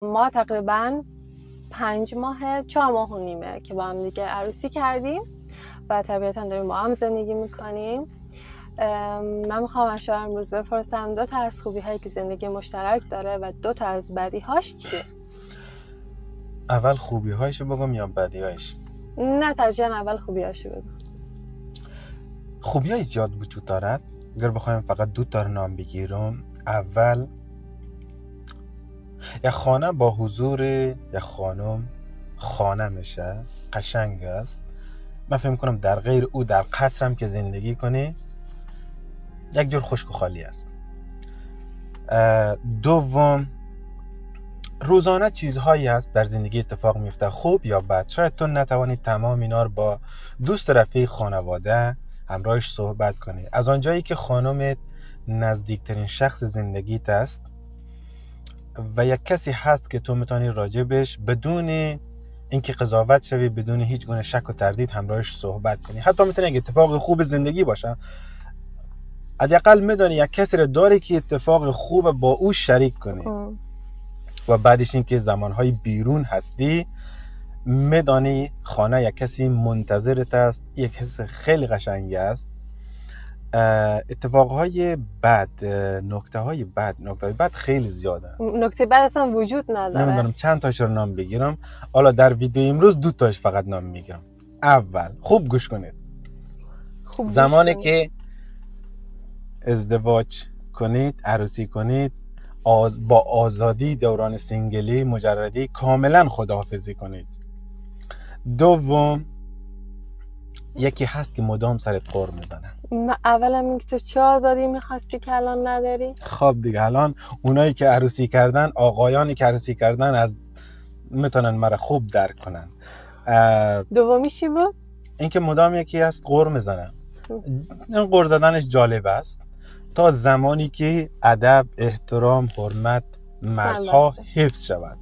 ما تقریبا 4 ماه و نیمه که با هم دیگه عروسی کردیم و طبیعتا داریم با هم زندگی میکنیم. من میخوام از شما امروز بپرسم 2 تا از خوبی هایی که زندگی مشترک داره و 2 تا از بدی هاش چیه؟ اول خوبی هایشو بگم یا بدی هایش؟ نه ترجیحاً اول خوبی هاشو بگم. خوبی های زیاد وجود دارد. اگر بخوایم فقط 2 تا نام بگیرم، اول یک خانه با حضور یک خانم خانه میشه، قشنگ است. من فکر میکنم در غیر او در قصرم که زندگی کنی یک جور خشک و خالی است. دوم، روزانه چیزهایی هست در زندگی اتفاق میفته، خوب یا بد. شاید تو نتوانی تمام اینا رو با دوست رفیق خانواده همراهش صحبت کنی. از آنجایی که خانمت نزدیکترین شخص زندگیت است و یک کسی هست که تو میتونی راجبش بدون اینکه قضاوت شوی، بدون هیچ گونه شک و تردید همراهش صحبت کنی. حتی میتونه یک اتفاق خوب زندگی باشه، حداقل میدونی یک کسی رو داری که اتفاق خوب با او شریک کنی. و بعدش این که زمانهای بیرون هستی میدانی خانه یک کسی منتظرت است، یک حس خیلی قشنگی است. اتفاقهای بد، نکته بد خیلی زیاده. نکته بد اصلا وجود نداره. نمیدونم چند تاش رو نام بگیرم. حالا در ویدیو امروز 2 تاش فقط نام میگیرم. اول، خوب گوش کنید. زمانی که ازدواج کنید، عروسی کنید، با آزادی دوران سینگلی مجردی کاملا خداحافظی کنید. دوم، یکی هست که مدام سرت قر میزنه. اولا اینکه تو چه آزادی میخواستی که الان نداری؟ خب دیگه الان اونایی که عروسی کردن، آقایانی که عروسی کردن از میتونن مرا خوب درک کنن. دومی چی بود؟ اینکه مدام یکی هست قر میزنه. این قر زدنش جالب است تا زمانی که ادب، احترام، حرمت، مرزها حفظ شود.